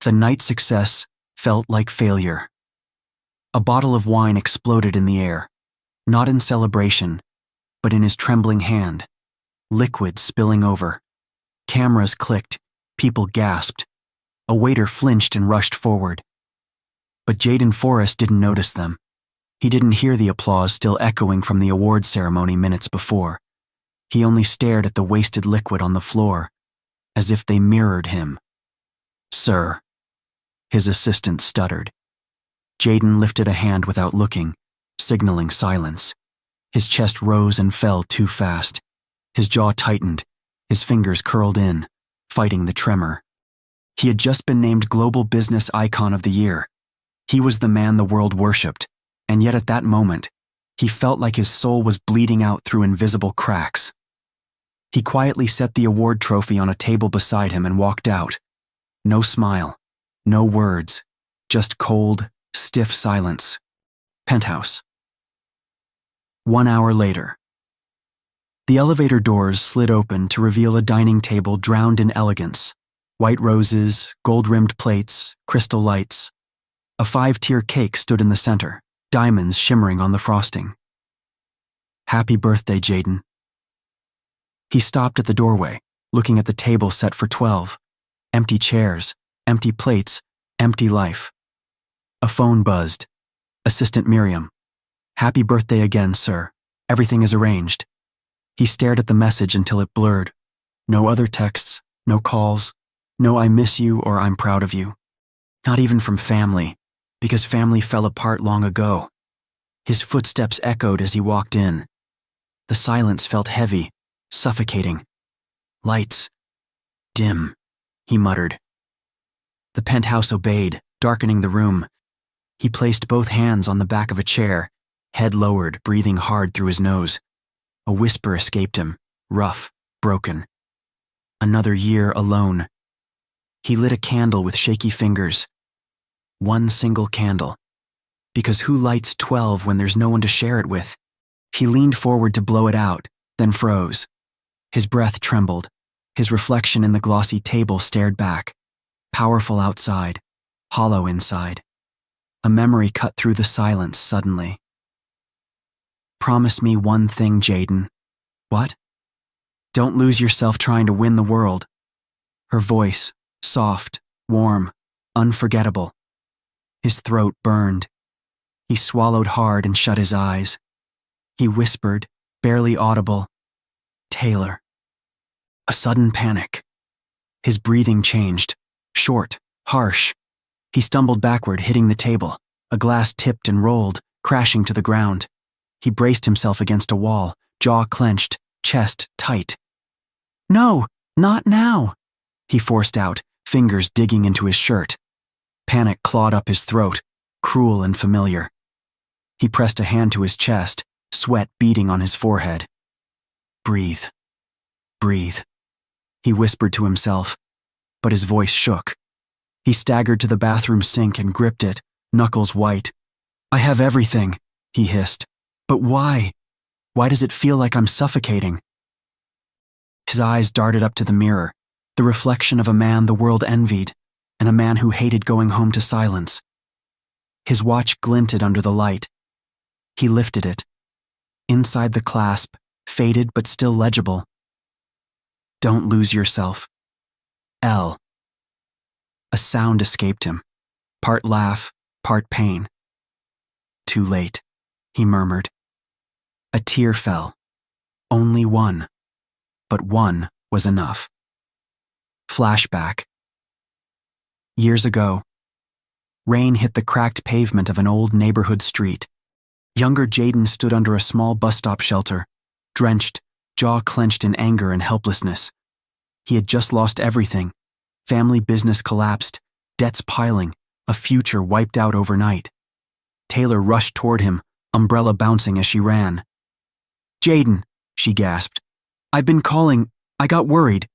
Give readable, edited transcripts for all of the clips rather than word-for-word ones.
The night's success felt like failure. A bottle of wine exploded in the air, not in celebration, but in his trembling hand. Liquid spilling over. Cameras clicked, people gasped. A waiter flinched and rushed forward. But Jayden Forest didn't notice them. He didn't hear the applause still echoing from the awards ceremony minutes before. He only stared at the wasted liquid on the floor, as if they mirrored him. "Sir," his assistant stuttered. Jayden lifted a hand without looking, signaling silence. His chest rose and fell too fast. His jaw tightened, his fingers curled in, fighting the tremor. He had just been named Global Business Icon of the Year. He was the man the world worshipped, and yet at that moment, he felt like his soul was bleeding out through invisible cracks. He quietly set the award trophy on a table beside him and walked out. No smile, no words, just cold, stiff silence. Penthouse. 1 hour later. The elevator doors slid open to reveal a dining table drowned in elegance. White roses, gold-rimmed plates, crystal lights. A 5-tier cake stood in the center, diamonds shimmering on the frosting. "Happy birthday, Jayden." He stopped at the doorway, looking at the table set for 12. Empty chairs, empty plates, empty life. A phone buzzed. Assistant Miriam. "Happy birthday again, sir. Everything is arranged." He stared at the message until it blurred. No other texts, no calls, no "I miss you" or "I'm proud of you." Not even from family, because family fell apart long ago. His footsteps echoed as he walked in. The silence felt heavy, suffocating. "Lights. Dim," he muttered. The penthouse obeyed, darkening the room. He placed both hands on the back of a chair, head lowered, breathing hard through his nose. A whisper escaped him, rough, broken. Another year alone. He lit a candle with shaky fingers. One single candle. Because who lights 12 when there's no one to share it with? He leaned forward to blow it out, then froze. His breath trembled. His reflection in the glossy table stared back. Powerful outside, hollow inside. A memory cut through the silence suddenly. "Promise me one thing, Jayden." "What?" "Don't lose yourself trying to win the world." Her voice, soft, warm, unforgettable. His throat burned. He swallowed hard and shut his eyes. He whispered, barely audible, "Taylor." A sudden panic. His breathing changed, short, harsh. He stumbled backward, hitting the table. A glass tipped and rolled, crashing to the ground. He braced himself against a wall, jaw clenched, chest tight. "No, not now," he forced out, fingers digging into his shirt. Panic clawed up his throat, cruel and familiar. He pressed a hand to his chest, sweat beading on his forehead. "Breathe. Breathe," he whispered to himself, but his voice shook. He staggered to the bathroom sink and gripped it, knuckles white. "I have everything," he hissed. "But why? Why does it feel like I'm suffocating?" His eyes darted up to the mirror, the reflection of a man the world envied, and a man who hated going home to silence. His watch glinted under the light. He lifted it. Inside the clasp, faded but still legible. "Don't lose yourself. L." A sound escaped him, part laugh, part pain. "Too late," he murmured. A tear fell. Only one. But one was enough. Flashback. Years ago. Rain hit the cracked pavement of an old neighborhood street. Younger Jayden stood under a small bus stop shelter, drenched, jaw clenched in anger and helplessness. He had just lost everything. Family business collapsed, debts piling, a future wiped out overnight. Taylor rushed toward him, umbrella bouncing as she ran. "Jayden," she gasped. "I've been calling. I got worried."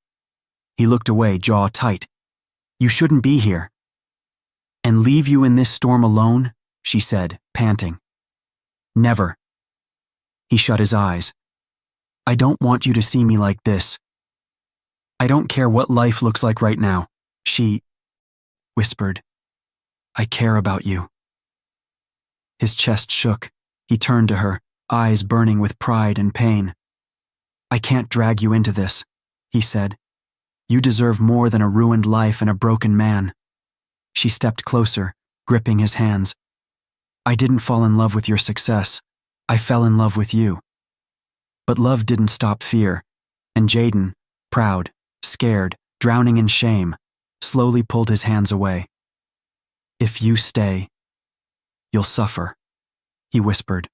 He looked away, jaw tight. "You shouldn't be here." "And leave you in this storm alone?" she said, panting. "Never." He shut his eyes. "I don't want you to see me like this. I don't care what life looks like right now." whispered, "I care about you." His chest shook. He turned to her, eyes burning with pride and pain. "I can't drag you into this," he said. "You deserve more than a ruined life and a broken man." She stepped closer, gripping his hands. "I didn't fall in love with your success. I fell in love with you." But love didn't stop fear, and Jayden, proud, scared, drowning in shame, slowly pulled his hands away. "If you stay, you'll suffer," he whispered.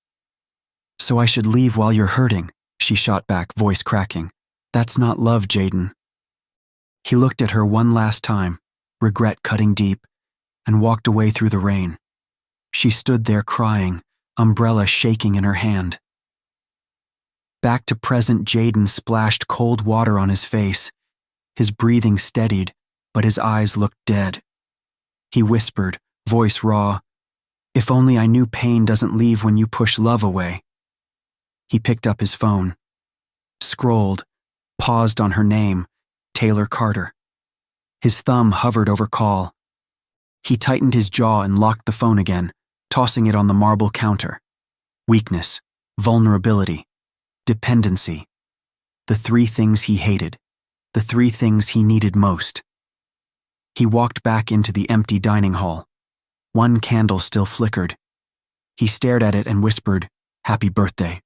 "So I should leave while you're hurting," she shot back, voice cracking. "That's not love, Jayden." He looked at her one last time, regret cutting deep, and walked away through the rain. She stood there crying, umbrella shaking in her hand. Back to present, Jayden splashed cold water on his face. His breathing steadied, but his eyes looked dead. He whispered, voice raw, "If only I knew pain doesn't leave when you push love away." He picked up his phone, scrolled, paused on her name, Taylor Carter. His thumb hovered over call. He tightened his jaw and locked the phone again, tossing it on the marble counter. Weakness, vulnerability, dependency. The three things he hated, the three things he needed most. He walked back into the empty dining hall. One candle still flickered. He stared at it and whispered, "Happy birthday,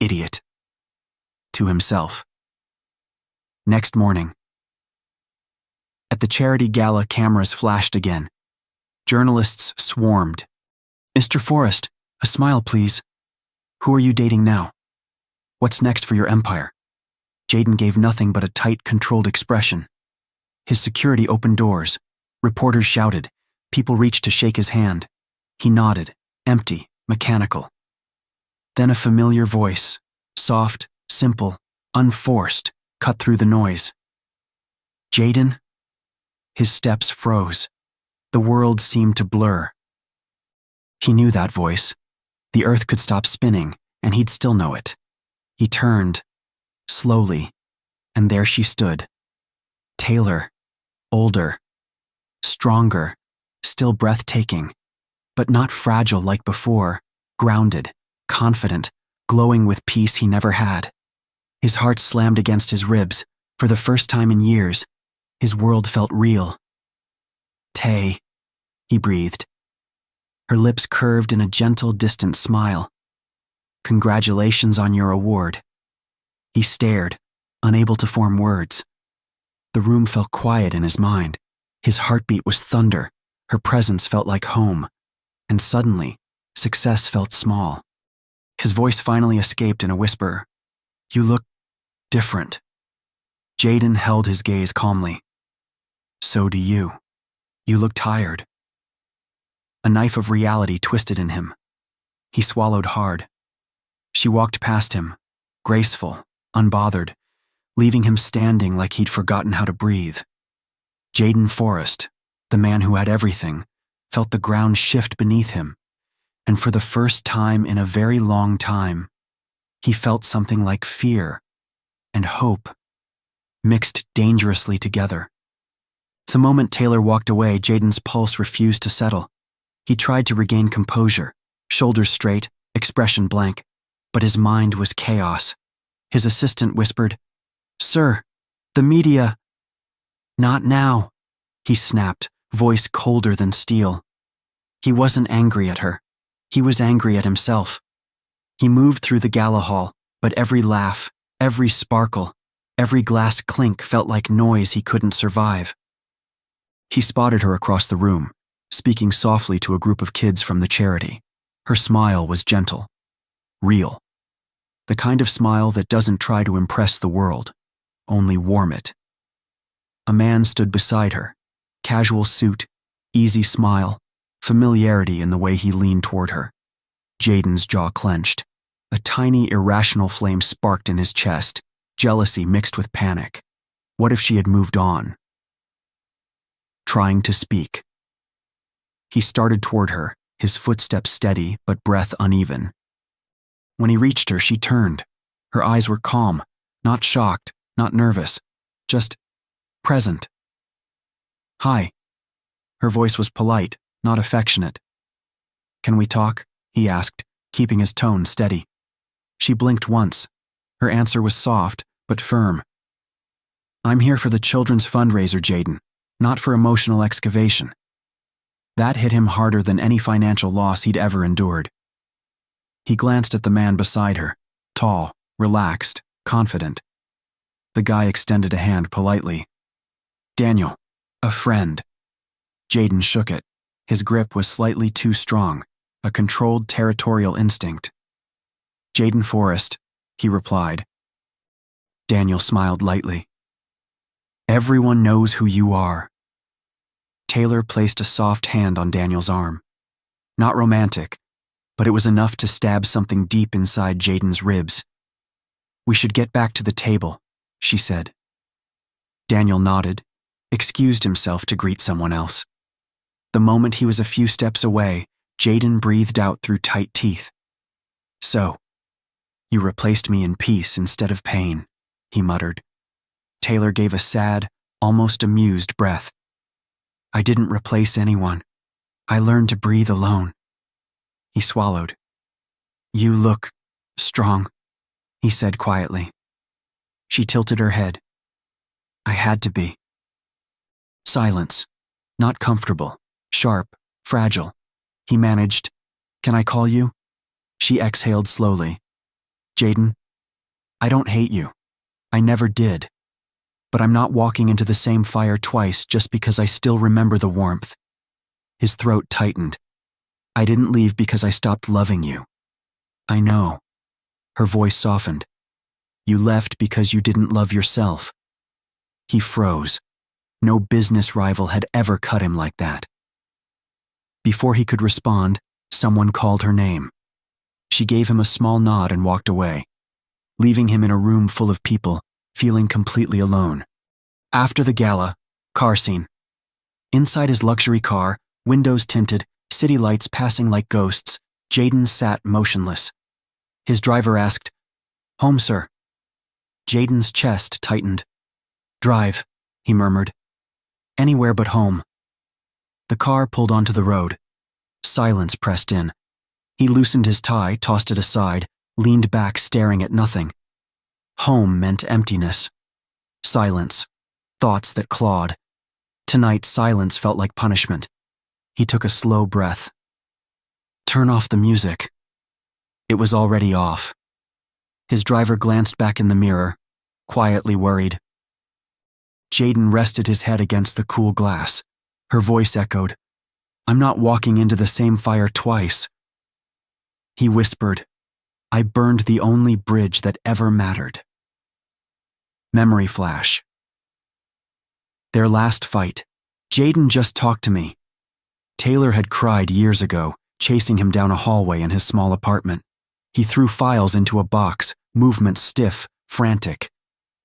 idiot," to himself. Next morning. At the charity gala, cameras flashed again. Journalists swarmed. "Mr. Forest, a smile please. Who are you dating now? What's next for your empire?" Jayden gave nothing but a tight, controlled expression. His security opened doors. Reporters shouted. People reached to shake his hand. He nodded, empty, mechanical. Then a familiar voice, soft, simple, unforced, cut through the noise. "Jayden?" His steps froze. The world seemed to blur. He knew that voice. The earth could stop spinning, and he'd still know it. He turned, slowly, and there she stood. Taylor, older, stronger, still breathtaking, but not fragile like before, grounded, confident, glowing with peace he never had. His heart slammed against his ribs. For the first time in years, his world felt real. "Tay," he breathed. Her lips curved in a gentle, distant smile. "Congratulations on your award." He stared, unable to form words. The room felt quiet in his mind. His heartbeat was thunder. Her presence felt like home. And suddenly, success felt small. His voice finally escaped in a whisper. "You look different." Jayden held his gaze calmly. "So do you. You look tired." A knife of reality twisted in him. He swallowed hard. She walked past him, graceful, unbothered, leaving him standing like he'd forgotten how to breathe. Jayden Forest, the man who had everything, felt the ground shift beneath him, and for the first time in a very long time, he felt something like fear and hope, mixed dangerously together. The moment Taylor walked away, Jayden's pulse refused to settle. He tried to regain composure, shoulders straight, expression blank, but his mind was chaos. His assistant whispered, "Sir, the media." "Not now," he snapped, voice colder than steel. He wasn't angry at her. He was angry at himself. He moved through the gala hall, but every laugh, every sparkle, every glass clink felt like noise he couldn't survive. He spotted her across the room, speaking softly to a group of kids from the charity. Her smile was gentle, real. The kind of smile that doesn't try to impress the world, only warm it. A man stood beside her, casual suit, easy smile, familiarity in the way he leaned toward her. Jayden's jaw clenched. A tiny, irrational flame sparked in his chest, jealousy mixed with panic. What if she had moved on? Trying to speak. He started toward her, his footsteps steady but breath uneven. When he reached her, she turned. Her eyes were calm, not shocked, not nervous, just present. "Hi." Her voice was polite, not affectionate. "Can we talk?" he asked, keeping his tone steady. She blinked once. Her answer was soft, but firm. "I'm here for the children's fundraiser, Jayden, not for emotional excavation." That hit him harder than any financial loss he'd ever endured. He glanced at the man beside her, tall, relaxed, confident. The guy extended a hand politely. "Daniel, a friend." Jayden shook it. His grip was slightly too strong, a controlled territorial instinct. "Jayden Forest," he replied. Daniel smiled lightly. "Everyone knows who you are." Taylor placed a soft hand on Daniel's arm. Not romantic, but it was enough to stab something deep inside Jayden's ribs. "We should get back to the table," she said. Daniel nodded, excused himself to greet someone else. The moment he was a few steps away, Jayden breathed out through tight teeth. "So, you replaced me in peace instead of pain," he muttered. Taylor gave a sad, almost amused breath. "I didn't replace anyone. I learned to breathe alone." He swallowed. "You look strong," he said quietly. She tilted her head. "I had to be." Silence. Not comfortable. Sharp. Fragile. He managed. "Can I call you?" She exhaled slowly. "Jayden, I don't hate you. I never did. But I'm not walking into the same fire twice just because I still remember the warmth." His throat tightened. "I didn't leave because I stopped loving you." "I know." Her voice softened. "You left because you didn't love yourself." He froze. No business rival had ever cut him like that. Before he could respond, someone called her name. She gave him a small nod and walked away, leaving him in a room full of people, feeling completely alone. After the gala, car scene. Inside his luxury car, windows tinted, city lights passing like ghosts, Jayden sat motionless. His driver asked, "Home, sir?" Jayden's chest tightened. "Drive," he murmured. "Anywhere but home." The car pulled onto the road. Silence pressed in. He loosened his tie, tossed it aside, leaned back staring at nothing. Home meant emptiness. Silence. Thoughts that clawed. Tonight, silence felt like punishment. He took a slow breath. "Turn off the music." It was already off. His driver glanced back in the mirror, quietly worried. Jayden rested his head against the cool glass. Her voice echoed, "I'm not walking into the same fire twice." He whispered, "I burned the only bridge that ever mattered." Memory flash. Their last fight. Jayden just talked to me. Taylor had cried years ago, chasing him down a hallway in his small apartment. He threw files into a box, movements stiff, frantic.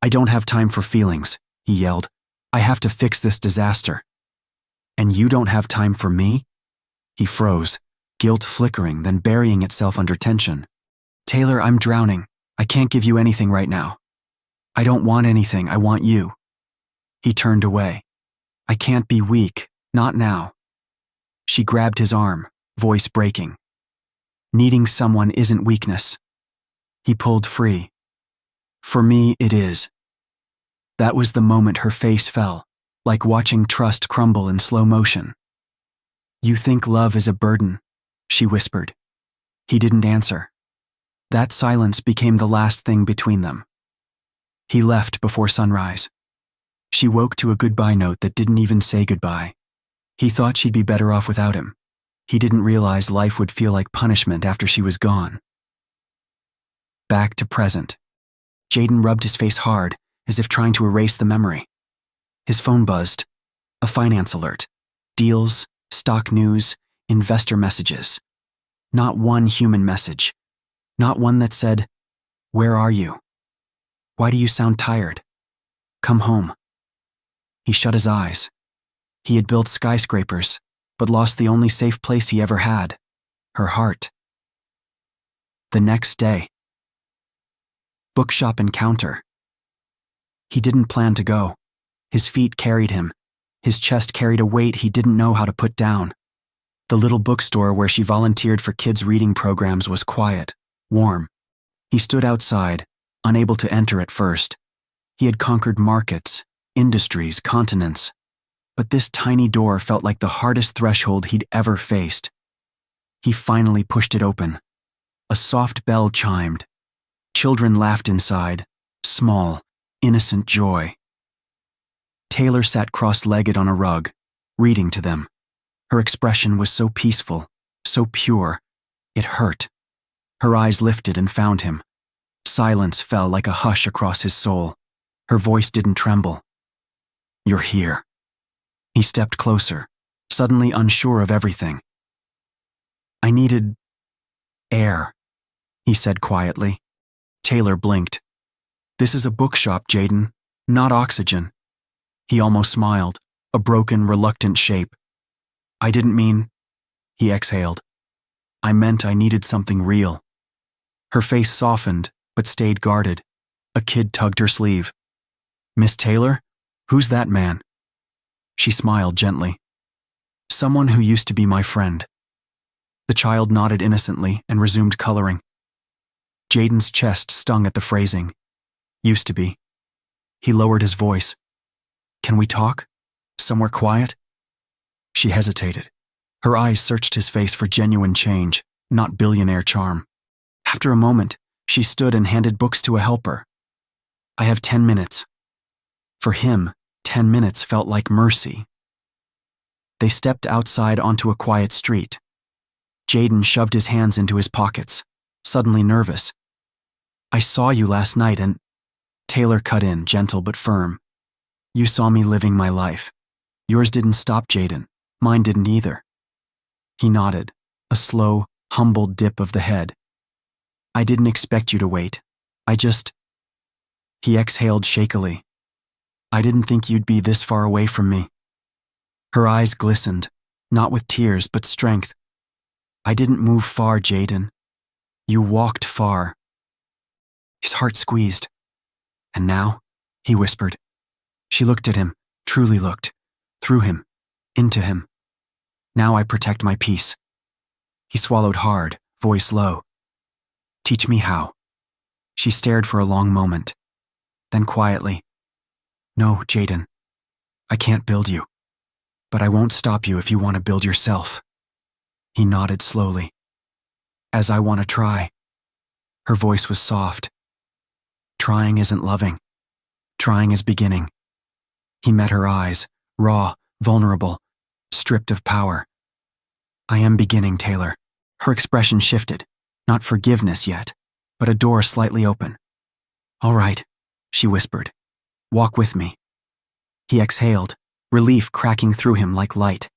"I don't have time for feelings," he yelled. "I have to fix this disaster." "And you don't have time for me?" He froze, guilt flickering, then burying itself under tension. "Taylor, I'm drowning. I can't give you anything right now." "I don't want anything, I want you." He turned away. "I can't be weak, not now." She grabbed his arm, voice breaking. "Needing someone isn't weakness." He pulled free. "For me, it is." That was the moment her face fell, like watching trust crumble in slow motion. "You think love is a burden," she whispered. He didn't answer. That silence became the last thing between them. He left before sunrise. She woke to a goodbye note that didn't even say goodbye. He thought she'd be better off without him. He didn't realize life would feel like punishment after she was gone. Back to present. Jayden rubbed his face hard, as if trying to erase the memory. His phone buzzed. A finance alert. Deals, stock news, investor messages. Not one human message. Not one that said, "Where are you? Why do you sound tired? Come home." He shut his eyes. He had built skyscrapers, but lost the only safe place he ever had, her heart. The next day. Bookshop encounter. He didn't plan to go. His feet carried him. His chest carried a weight he didn't know how to put down. The little bookstore where she volunteered for kids' reading programs was quiet, warm. He stood outside, unable to enter at first. He had conquered markets, industries, continents. But this tiny door felt like the hardest threshold he'd ever faced. He finally pushed it open. A soft bell chimed. Children laughed inside, small, innocent joy. Taylor sat cross-legged on a rug, reading to them. Her expression was so peaceful, so pure, it hurt. Her eyes lifted and found him. Silence fell like a hush across his soul. Her voice didn't tremble. "You're here." He stepped closer, suddenly unsure of everything. "I needed air," he said quietly. Taylor blinked. "This is a bookshop, Jayden, not oxygen." He almost smiled, a broken, reluctant shape. "I didn't mean," he exhaled. "I meant I needed something real." Her face softened, but stayed guarded. A kid tugged her sleeve. "Miss Taylor? Who's that man?" She smiled gently. "Someone who used to be my friend." The child nodded innocently and resumed coloring. Jayden's chest stung at the phrasing. "Used to be." He lowered his voice. "Can we talk? Somewhere quiet?" She hesitated. Her eyes searched his face for genuine change, not billionaire charm. After a moment, she stood and handed books to a helper. "I have 10 minutes. For him, 10 minutes felt like mercy. They stepped outside onto a quiet street. Jayden shoved his hands into his pockets, suddenly nervous. "I saw you last night and—" Taylor cut in, gentle but firm. "You saw me living my life. Yours didn't stop, Jayden. Mine didn't either." He nodded, a slow, humbled dip of the head. "I didn't expect you to wait. I just—" He exhaled shakily. "I didn't think you'd be this far away from me." Her eyes glistened, not with tears but strength. "I didn't move far, Jayden. You walked far." His heart squeezed. "And now?" he whispered. She looked at him, truly looked, through him, into him. "Now I protect my peace." He swallowed hard, voice low. "Teach me how." She stared for a long moment. Then quietly, "No, Jayden, I can't build you. But I won't stop you if you want to build yourself." He nodded slowly. "As I want to try." Her voice was soft. "Trying isn't loving. Trying is beginning." He met her eyes, raw, vulnerable, stripped of power. "I am beginning, Taylor." Her expression shifted. Not forgiveness yet, but a door slightly open. "All right," she whispered. "Walk with me." He exhaled, relief cracking through him like light.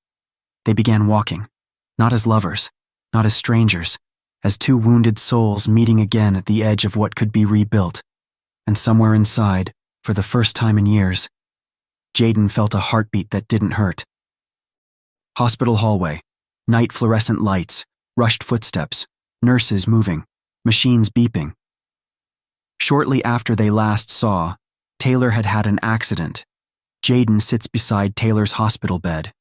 They began walking, not as lovers, not as strangers, as two wounded souls meeting again at the edge of what could be rebuilt. And somewhere inside, for the first time in years, Jayden felt a heartbeat that didn't hurt. Hospital hallway, night fluorescent lights, rushed footsteps, nurses moving, machines beeping. Shortly after they last saw, Taylor had had an accident. Jayden sits beside Taylor's hospital bed,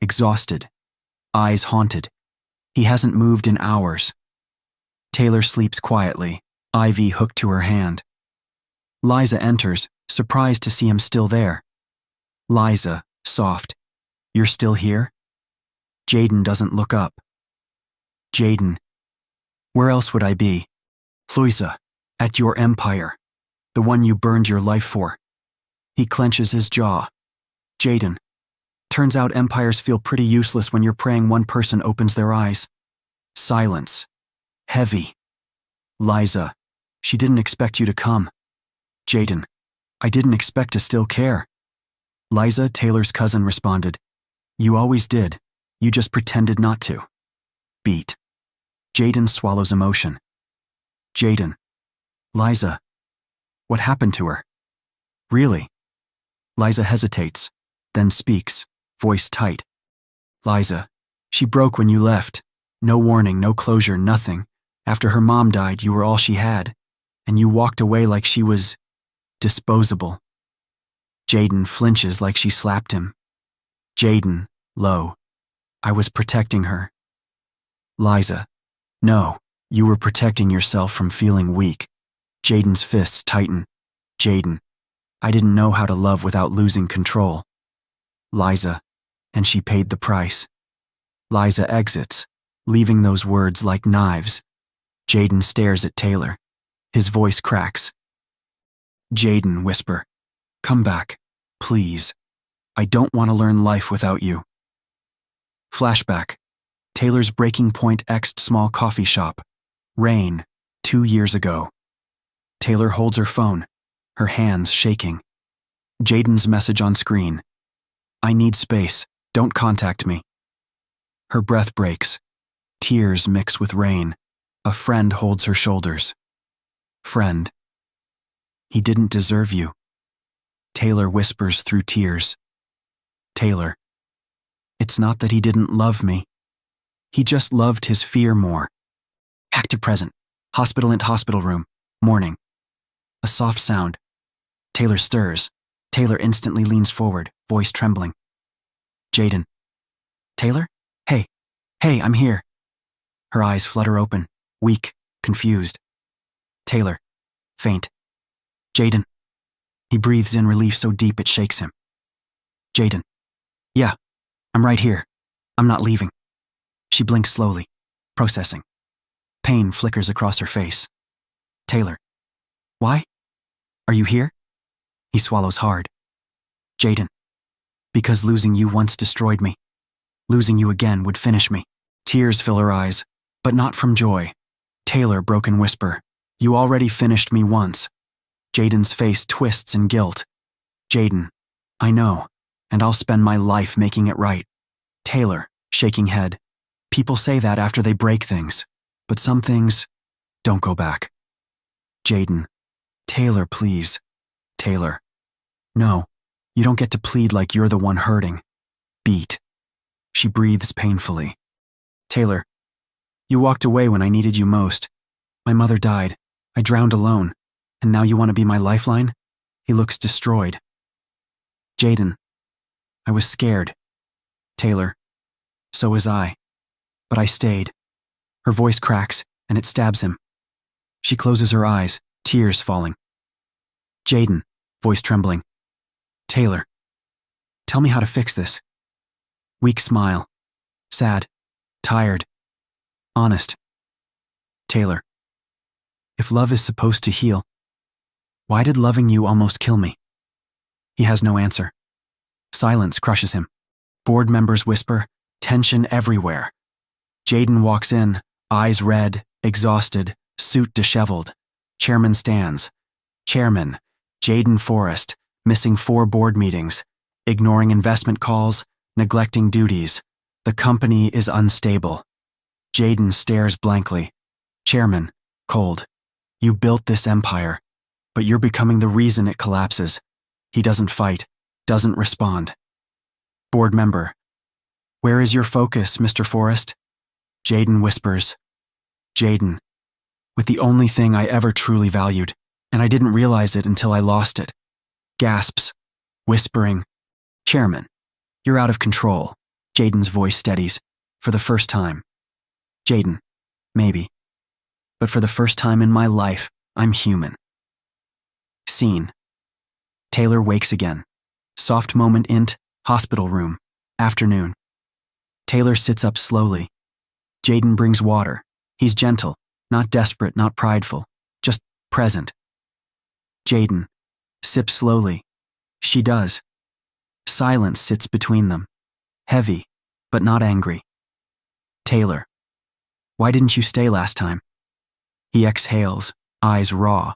exhausted, eyes haunted. He hasn't moved in hours. Taylor sleeps quietly, IV hooked to her hand. Liza enters, surprised to see him still there. Liza, soft. "You're still here?" Jayden doesn't look up. "Jayden, where else would I be?" "Liza, at your empire, the one you burned your life for." He clenches his jaw. "Jayden, turns out empires feel pretty useless when you're praying one person opens their eyes." Silence. Heavy. "Liza, she didn't expect you to come." "Jayden, I didn't expect to still care." Liza, Taylor's cousin, responded, "You always did. You just pretended not to." Beat. Jayden swallows emotion. "Jayden. Liza. What happened to her?" "Really?" Liza hesitates, then speaks, voice tight. "Liza, she broke when you left. No warning, no closure, nothing. After her mom died, you were all she had. And you walked away like she was disposable." Jayden flinches like she slapped him. Jayden, low. I was protecting her. Liza. No, you were protecting yourself from feeling weak. Jayden's fists tighten. Jayden. I didn't know how to love without losing control. Liza. And she paid the price. Liza exits, leaving those words like knives. Jayden stares at Taylor. His voice cracks. Jayden, whisper. Come back, please. I don't want to learn life without you. Flashback. Taylor's breaking point X'd small coffee shop. Rain, 2 years ago. Taylor holds her phone, her hands shaking. Jayden's message on screen. I need space. Don't contact me. Her breath breaks. Tears mix with rain. A friend holds her shoulders. Friend. He didn't deserve you. Taylor whispers through tears. Taylor. It's not that he didn't love me. He just loved his fear more. Hack to present. Hospital room. Morning. A soft sound. Taylor stirs. Taylor instantly leans forward, voice trembling. Jayden. Taylor? Hey, I'm here. Her eyes flutter open, weak, confused. Taylor. Faint. Jayden. He breathes in relief so deep it shakes him. Jayden. Yeah, I'm right here. I'm not leaving. She blinks slowly, processing. Pain flickers across her face. Taylor. Why? Are you here? He swallows hard. Jayden. Because losing you once destroyed me. Losing you again would finish me. Tears fill her eyes, but not from joy. Taylor, broken whisper. You already finished me once. Jayden's face twists in guilt. Jayden. I know, and I'll spend my life making it right. Taylor, shaking head. People say that after they break things, but some things don't go back. Jayden. Taylor, please. Taylor. No, you don't get to plead like you're the one hurting. Beat. She breathes painfully. Taylor. You walked away when I needed you most. My mother died. I drowned alone. And now you want to be my lifeline? He looks destroyed. Jayden. I was scared. Taylor. So was I. But I stayed. Her voice cracks, and it stabs him. She closes her eyes, tears falling. Jayden, voice trembling. Taylor. Tell me how to fix this. Weak smile. Sad. Tired. Honest. Taylor. If love is supposed to heal, why did loving you almost kill me? He has no answer. Silence crushes him. Board members whisper, tension everywhere. Jayden walks in, eyes red, exhausted, suit disheveled. Chairman stands. Chairman, Jayden Forest, missing 4 board meetings, ignoring investment calls, neglecting duties. The company is unstable. Jayden stares blankly. Chairman, cold. You built this empire, but you're becoming the reason it collapses. He doesn't fight, doesn't respond. Board member. Where is your focus, Mr. Forest? Jayden whispers. Jayden. With the only thing I ever truly valued, and I didn't realize it until I lost it. Gasps. Whispering. Chairman. You're out of control. Jayden's voice steadies. For the first time. Jayden. Maybe. But for the first time in my life, I'm human. Scene. Taylor wakes again. Soft moment int, hospital room, afternoon. Taylor sits up slowly. Jayden brings water. He's gentle, not desperate, not prideful, just present. Jayden sips slowly. She does. Silence sits between them. Heavy, but not angry. Taylor. Why didn't you stay last time? He exhales, eyes raw.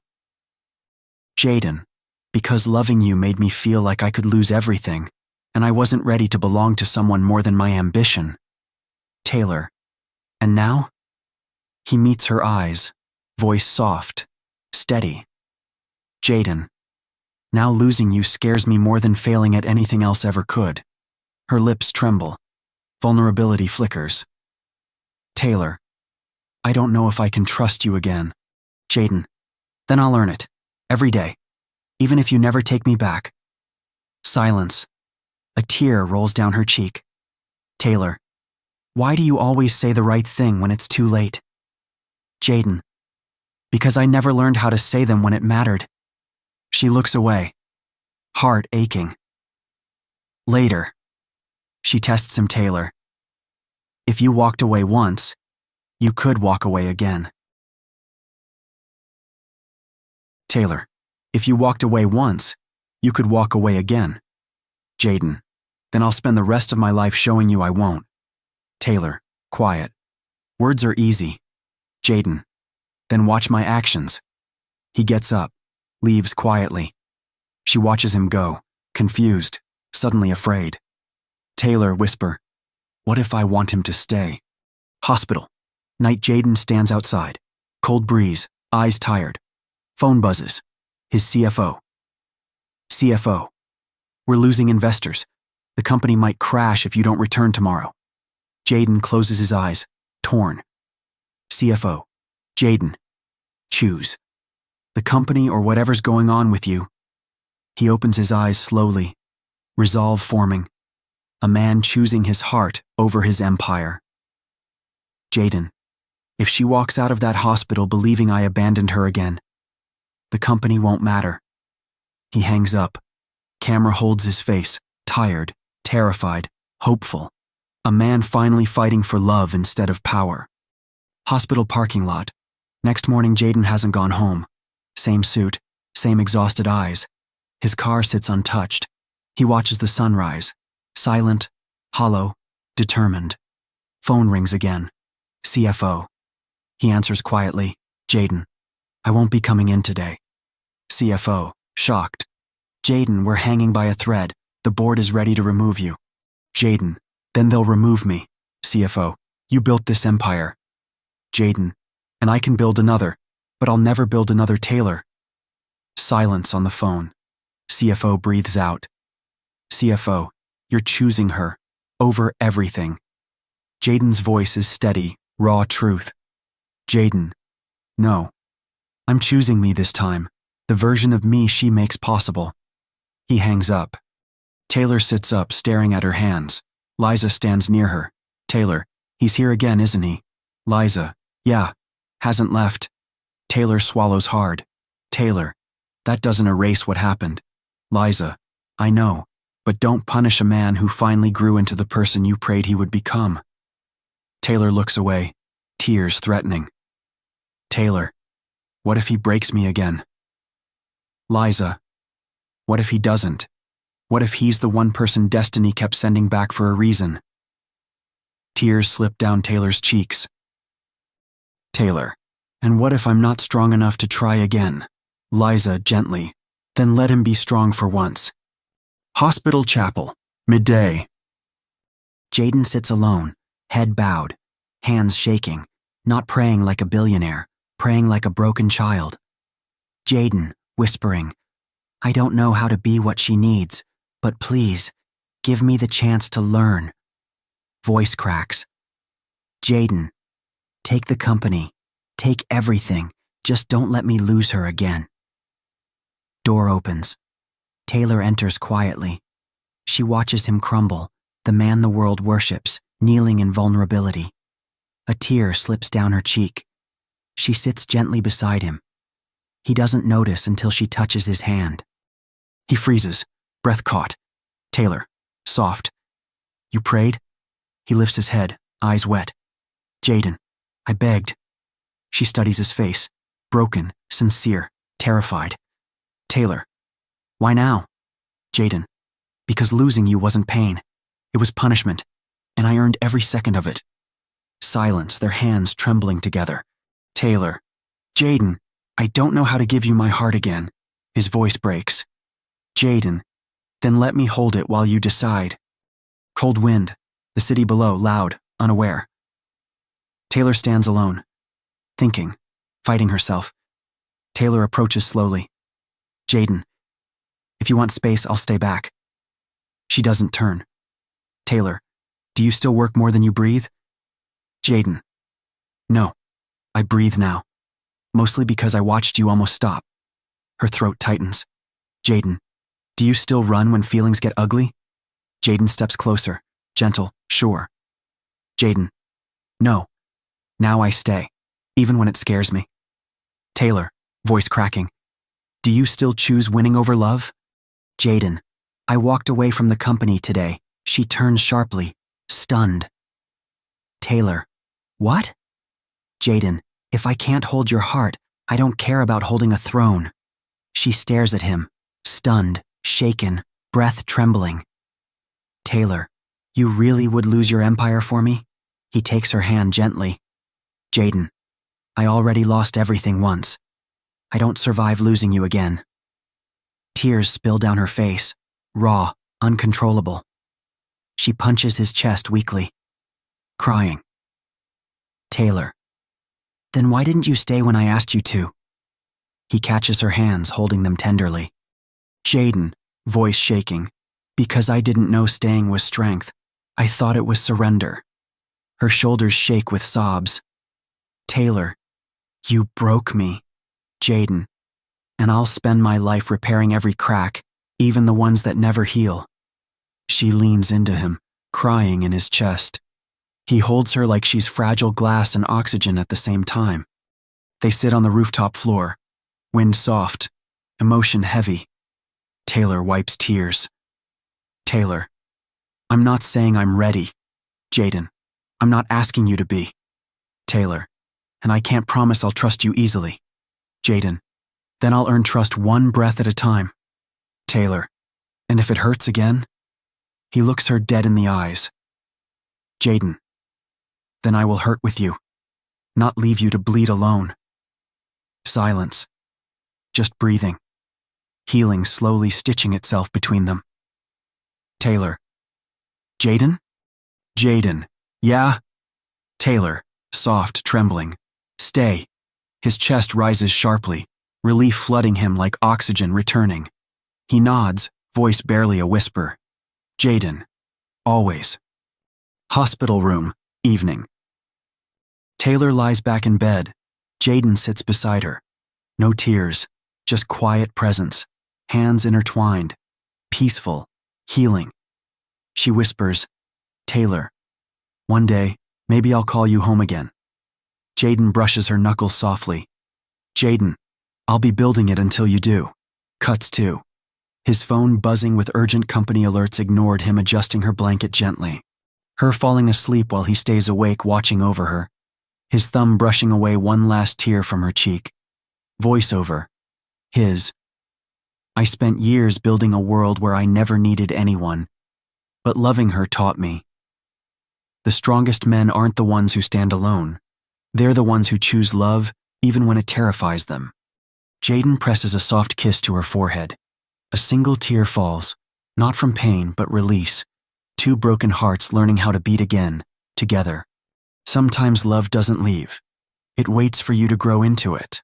Jayden. Because loving you made me feel like I could lose everything, and I wasn't ready to belong to someone more than my ambition. Taylor. And now? He meets her eyes, voice soft, steady. Jayden. Now losing you scares me more than failing at anything else ever could. Her lips tremble. Vulnerability flickers. Taylor. I don't know if I can trust you again. Jayden. Then I'll earn it. Every day. Even if you never take me back. Silence. A tear rolls down her cheek. Taylor, why do you always say the right thing when it's too late? Jayden, because I never learned how to say them when it mattered. She looks away, heart aching. Later, she tests him. Taylor, if you walked away once, you could walk away again. Taylor, if you walked away once, you could walk away again. Jayden, then I'll spend the rest of my life showing you I won't. Taylor, quiet. Words are easy. Jayden, then watch my actions. He gets up, leaves quietly. She watches him go, confused, suddenly afraid. Taylor, whisper, what if I want him to stay? Hospital. Night. Jayden stands outside. Cold breeze, eyes tired. Phone buzzes. His CFO. CFO. We're losing investors. The company might crash if you don't return tomorrow. Jayden closes his eyes, torn. CFO. Jayden. Choose. The company or whatever's going on with you. He opens his eyes slowly, resolve forming. A man choosing his heart over his empire. Jayden, if she walks out of that hospital believing I abandoned her again, the company won't matter. He hangs up. Camera holds his face, tired, terrified, hopeful. A man finally fighting for love instead of power. Hospital parking lot. Next morning, Jayden hasn't gone home. Same suit, same exhausted eyes. His car sits untouched. He watches the sunrise. Silent, hollow, determined. Phone rings again. CFO. He answers quietly, Jayden, I won't be coming in today. CFO, shocked. Jayden, we're hanging by a thread. The board is ready to remove you. Jayden, then they'll remove me. CFO, you built this empire. Jayden, and I can build another, but I'll never build another Taylor. Silence on the phone. CFO breathes out. CFO, you're choosing her, over everything. Jayden's voice is steady, raw truth. Jayden, no. I'm choosing me this time, the version of me she makes possible. He hangs up. Taylor sits up, staring at her hands. Liza stands near her. Taylor, he's here again, isn't he? Liza, yeah, hasn't left. Taylor swallows hard. Taylor, that doesn't erase what happened. Liza, I know. But don't punish a man who finally grew into the person you prayed he would become. Taylor looks away, tears threatening. Taylor, what if he breaks me again? Liza, what if he doesn't? What if he's the one person destiny kept sending back for a reason? Tears slip down Taylor's cheeks. Taylor, and what if I'm not strong enough to try again? Liza, gently, then let him be strong for once. Hospital chapel, midday. Jayden sits alone, head bowed, hands shaking, not praying like a billionaire, praying like a broken child. Jayden, whispering, I don't know how to be what she needs, but please, give me the chance to learn. Voice cracks. Jayden, take the company, take everything, just don't let me lose her again. Door opens. Taylor enters quietly. She watches him crumble, the man the world worships, kneeling in vulnerability. A tear slips down her cheek. She sits gently beside him. He doesn't notice until she touches his hand. He freezes, breath caught. Taylor, soft. You prayed? He lifts his head, eyes wet. Jayden, I begged. She studies his face, broken, sincere, terrified. Taylor, why now? Jayden, because losing you wasn't pain. It was punishment, and I earned every second of it. Silence, their hands trembling together. Taylor, Jayden, I don't know how to give you my heart again. His voice breaks. Jayden, then let me hold it while you decide. Cold wind, the city below, loud, unaware. Taylor stands alone, thinking, fighting herself. Taylor approaches slowly. Jayden, if you want space, I'll stay back. She doesn't turn. Taylor, do you still work more than you breathe? Jayden, no, I breathe now. Mostly because I watched you almost stop. Her throat tightens. Jayden, do you still run when feelings get ugly? Jayden steps closer, gentle, sure. Jayden, no. Now I stay, even when it scares me. Taylor, voice cracking, do you still choose winning over love? Jayden, I walked away from the company today. She turns sharply, stunned. Taylor, what? Jayden, if I can't hold your heart, I don't care about holding a throne. She stares at him, stunned, shaken, breath trembling. Taylor, you really would lose your empire for me? He takes her hand gently. Jayden, I already lost everything once. I don't survive losing you again. Tears spill down her face, raw, uncontrollable. She punches his chest weakly, crying. Taylor, then why didn't you stay when I asked you to? He catches her hands, holding them tenderly. Jayden, voice shaking, because I didn't know staying was strength. I thought it was surrender. Her shoulders shake with sobs. Taylor, you broke me, Jayden, and I'll spend my life repairing every crack, even the ones that never heal. She leans into him, crying in his chest. He holds her like she's fragile glass and oxygen at the same time. They sit on the rooftop floor, wind soft, emotion heavy. Taylor wipes tears. Taylor, I'm not saying I'm ready. Jayden, I'm not asking you to be. Taylor, and I can't promise I'll trust you easily. Jayden, then I'll earn trust one breath at a time. Taylor, and if it hurts again? He looks her dead in the eyes. Jayden, then I will hurt with you, not leave you to bleed alone. Silence, just breathing, healing slowly stitching itself between them. Taylor, Jayden? Jayden, yeah? Taylor, soft, trembling. Stay. His chest rises sharply, relief flooding him like oxygen returning. He nods, voice barely a whisper. Jayden, always. Hospital room, evening. Taylor lies back in bed. Jayden sits beside her. No tears, just quiet presence, hands intertwined, peaceful, healing. She whispers, Taylor, one day, maybe I'll call you home again. Jayden brushes her knuckles softly. Jayden, I'll be building it until you do. Cuts to. His phone buzzing with urgent company alerts ignored him adjusting her blanket gently. Her falling asleep while he stays awake watching over her. His thumb brushing away one last tear from her cheek. Voiceover. His. I spent years building a world where I never needed anyone, but loving her taught me. The strongest men aren't the ones who stand alone. They're the ones who choose love even when it terrifies them. Jayden presses a soft kiss to her forehead. A single tear falls, not from pain but release. Two broken hearts learning how to beat again, together. Sometimes love doesn't leave. It waits for you to grow into it.